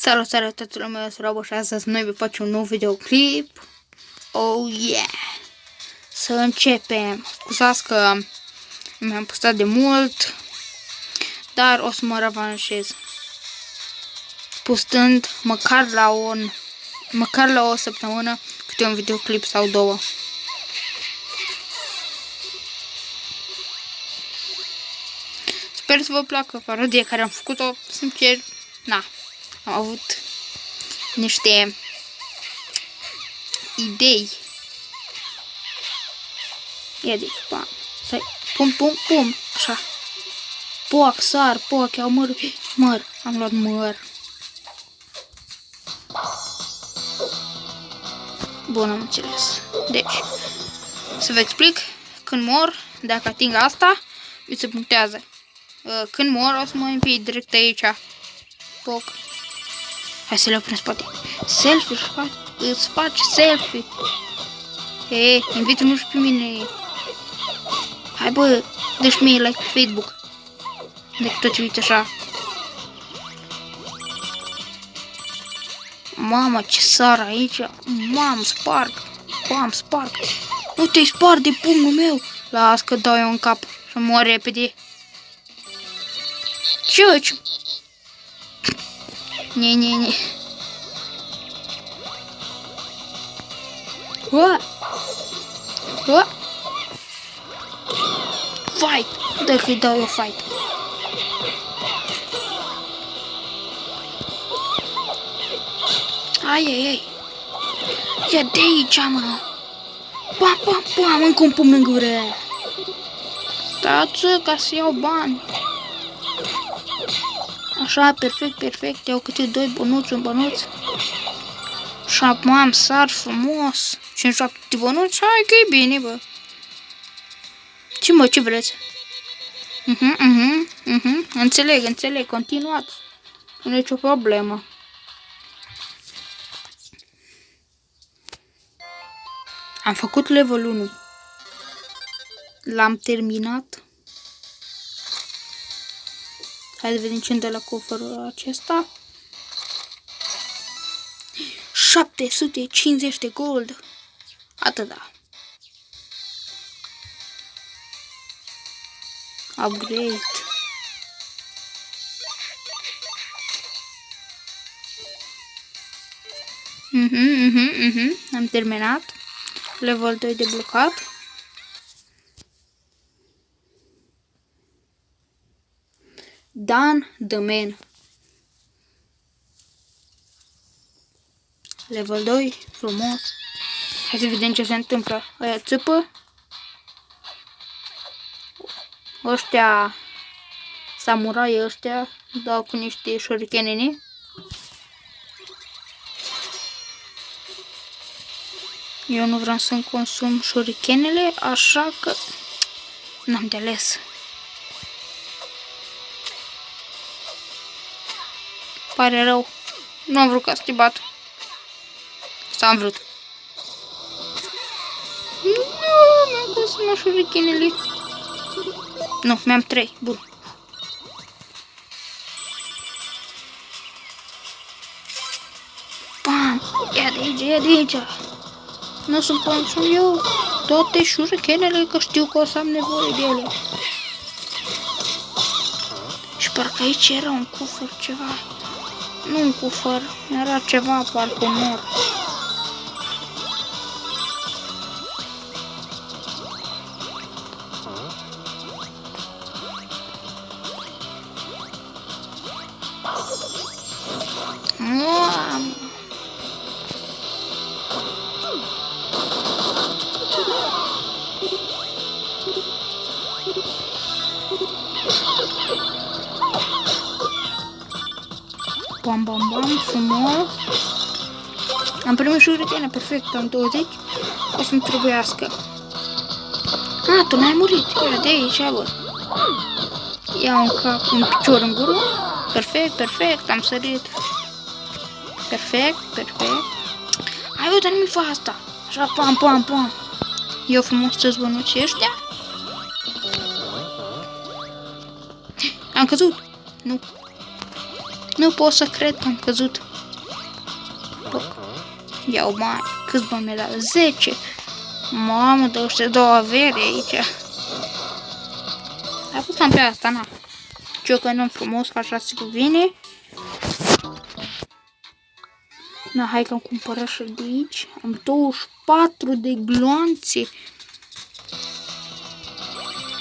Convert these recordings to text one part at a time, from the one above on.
Salutare toată lumea, eu sunt Robo și astăzi noi vă facem un nou videoclip. Oh yeah! Să începem. Scuzați că mi-am postat de mult, dar o să mă revanșez. Postând măcar la o săptămână câte un videoclip sau două. Sper să vă placă parodia care am făcut-o. Sincer, na, am avut niște idei. Ia de spam. Stai, pum, așa. Poc, sar, poc, iau măr, am luat măr. Bun, am înțeles. Deci, să vă explic, când mor, dacă ating asta, mi se punctează. Când mor, o să mă învii direct aici. Poc. Hai să le oprim spate. Selfie, îți faci selfie. Hei, invită-mă și pe mine. Hai bă, dă-și mie like pe Facebook. Deci tot ce uite așa. Mamă, ce sar aici. Mamă, sparg. Bam, sparg. Nu te-ai spart de pumnul meu. Las că dau eu în cap și mor repede. Ce? Ne. Fight! Dacă îi dau eu fight. Ai. Ia de aici, mă. Pam, încă un pumn în gură. Stați ca să iau bani. Așa, perfect. Iau câte doi bănuți, un bănuț. Și acum am sar frumos. 57 de bănuți, hai că e bine, bă. Ce vreți? Înțeleg, continuați. Nu e nicio problemă. Am făcut level 1. L-am terminat. Hai să vedem ce-mi dă la cofărul acesta. 750 de gold. Atâta. Upgrade. Am terminat. Level 2 de blocat. Dan the Man. Level 2, frumos. Hai să vedem ce se întâmplă. Aia țipă. Ăștia, samurai ăștia, dau cu niște shurikenene. Eu nu vreau să-mi consum shurikenele, așa că n-am de ales. Pare rău. Nu am vrut ca să te bat. Sau am vrut. Nu, mi-am consumat shurikenele. Nu, mi-am 3. Bun. Bam! Ia de aici. Nu sunt consum eu toate shurikenele, că știu că o să am nevoie de ele. Și parcă aici era un cufăr ceva. Nu un cufăr, era ceva, parcă un mor. Bam, frumos. Am primit shurikene, perfect, am 20. O să-mi trebuiască. Tu n-ai murit. Ia de aici, bă. Ia un picior în gură. Perfect, am sărit. Perfect. Hai, bă, dar nu-mi fa asta. Așa, pam. Eu frumos să-ți bănuți ăștia. Am căzut. Nu pot să cred că am căzut. Iau bani. Câți bani mi-a dat? 10. Mamă, dă ăștia două avere aici. Hai pus-am pe asta, na. Ciocănăm frumos, că așa se cuvine. Na, hai că am cumpărat și de aici. Am 24 de gloanțe.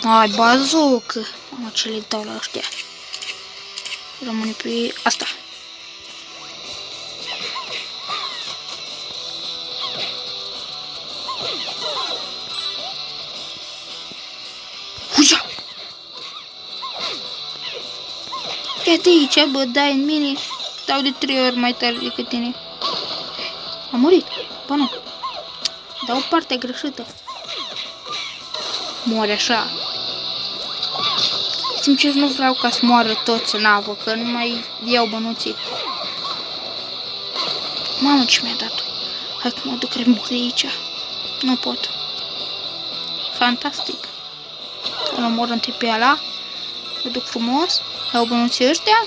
Hai, bazocă. Mamă, ce le dau la ăștia. Rămâne pe asta. Huia! Ia de aici, bă, dai în mine. Dau de 3 ori mai tare decât tine. Am murit. Bă, nu. Dau partea greșită. Moare așa. Sincer, nu vreau ca să moară toți în apă, că nu mai iau bănuții. Mamă, ce mi-a dat-o. Hai că mă duc repede de aici. Nu pot. Fantastic. Îl omor întâi pe ăla. Mă duc frumos. Iau bănuții ăștia.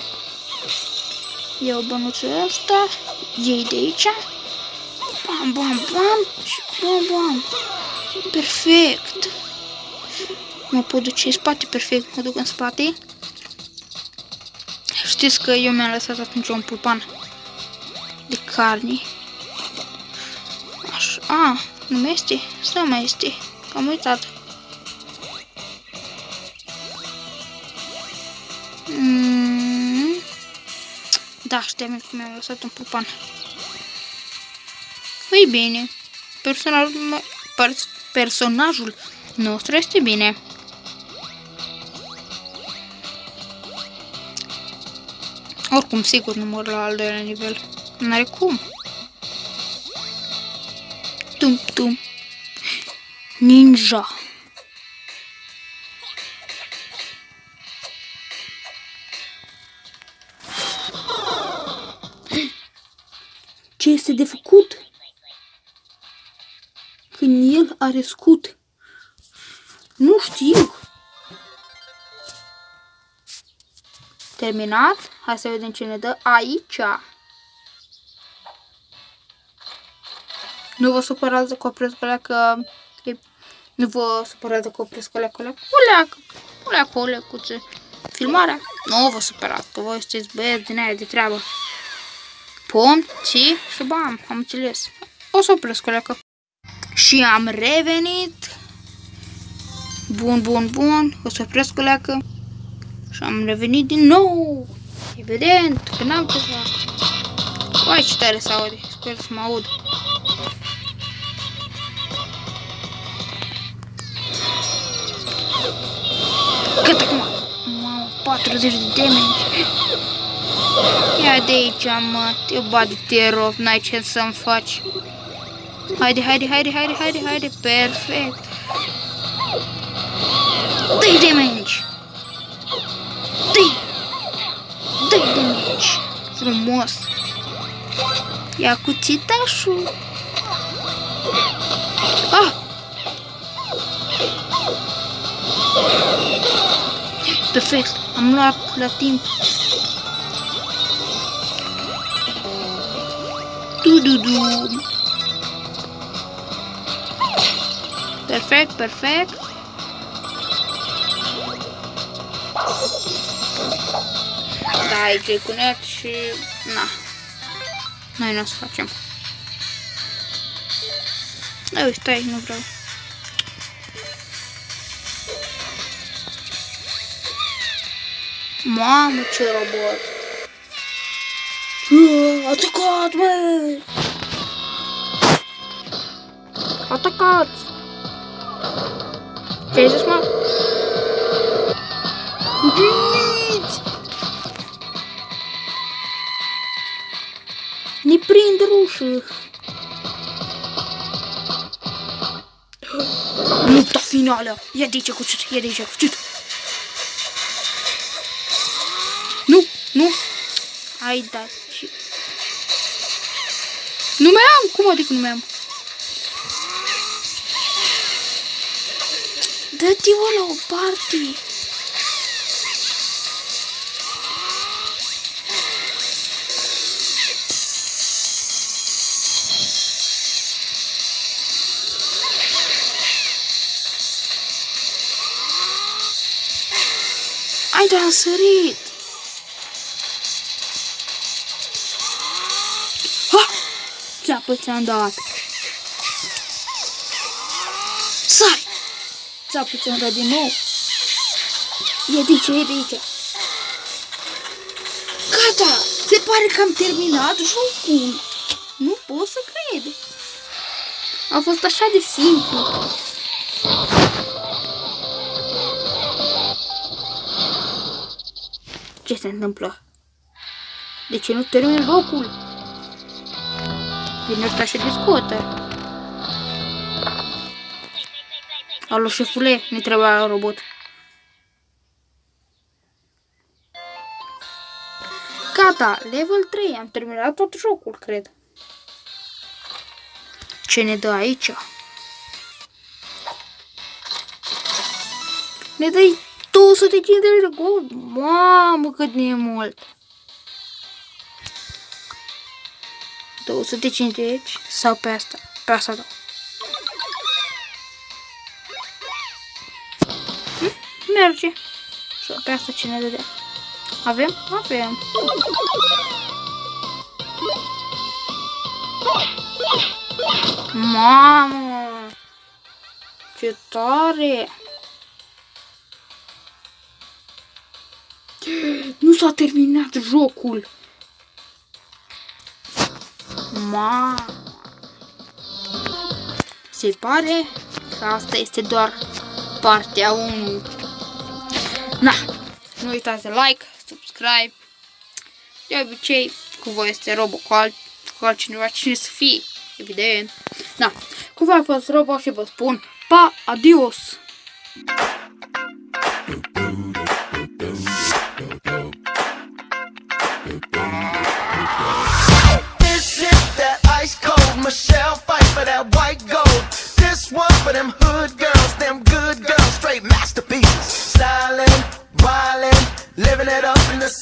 Iau bănuții ăștia. Iei de aici. Bam, bam, bam. Și bam, bam. Perfect. Mă pot duce în spate, perfect. Mă duc în spate. Știți că eu mi-am lăsat atunci un pulpan de carne. Așa. A, nu mai este? Sau mai este? Am uitat. Da, știam că mi-am lăsat un pulpan. Ei bine, personajul nostru este bine. Oricum, sigur nu mor la al doilea nivel. N-are cum. Tum, tum. Ninja. Ce este de făcut când el are scut? Nu știu. Terminat. Hai să vedem ce ne dă aici. Nu vă supărați că opresc alea că... Nu vă supărați că opresc alea că o lecuță. Filmarea. Nu vă supărați că voi sunteți băieți din aia de treabă. Pom, ții și bam, am înțeles. O să opresc o leacă. Și am revenit. Bun, bun, bun. O să opresc o leacă. Și am revenit din nou. Evident, că n-am ceva. Uai, ce tare se aude. Sper să mă aud. Cât acum? Mamă, 40 de damage. Ia de aici, mă. Te bat de teror. N-ai ce să-mi faci. Haide, haide, haide, haide, haide, haide. Perfect. Dă-i damage. Dă-i damage. Frumos. Ia cuțitașul. Ah! Perfect. Am luat la timp. Du-du-du. Perfect, perfect. Da, aici e cunet și... na. Noi nu o să facem. Ei, stai, nu vreau. Mamă, ce robot! Atacat, măi! Atacați! Ce-ai zis, mă? Fugiți! Ne prind rușii! Lupta finală! Ia de aici, cuțit! Ia de aici, cuțit! Nu! Nu! Hai, da! Nu mai am! Cum adică nu mai am? Dă-te-o la o parte! Ai, dar am sărit! Ha! Țeapă ți-am dat! Sari! Țeapă ți-am dat din nou! E de aici! Gata! Se pare că am terminat jocul! Nu pot să cred! A fost așa de simplu! Ce se întâmplă? De ce nu termin jocul? Vine ăsta și discută. Alo, șefule, ne trebuia robot. Gata, level 3, am terminat tot jocul, cred. Ce ne dă aici? Ne dă 250 de gold. Mamă, cât de mult. 250 sau pe asta? Pe asta da. Merge. Și pe asta ce ne dădea? Avem? Avem. Mamă! Ce tare! Nu s-a terminat jocul! Mamă! Se pare că asta este doar partea 1. Na! Nu uitați de like, subscribe. De obicei, cu voi este Robo, cu altcineva, cine să fie, evident. Da, cu voi a fost Robo și vă spun pa, adios! Michelle fight for that white gold. This one for them hood girls, them good girls, straight masterpieces. Stylin', wildin', living it up in the city.